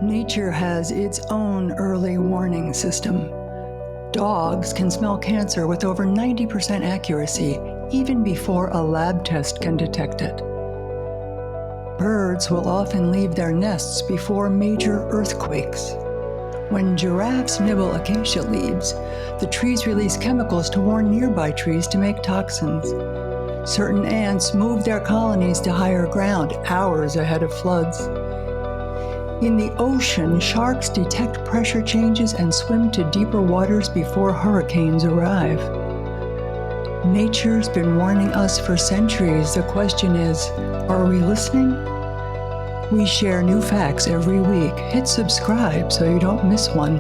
Nature has its own early warning system. Dogs can smell cancer with over 90% accuracy, even before a lab test can detect it. Birds will often leave their nests before major earthquakes. When giraffes nibble acacia leaves, the trees release chemicals to warn nearby trees to make toxins. Certain ants move their colonies to higher ground hours ahead of floods. In the ocean, sharks detect pressure changes and swim to deeper waters before hurricanes arrive. Nature's been warning us for centuries. The question is, are we listening? We share new facts every week. Hit subscribe so you don't miss one.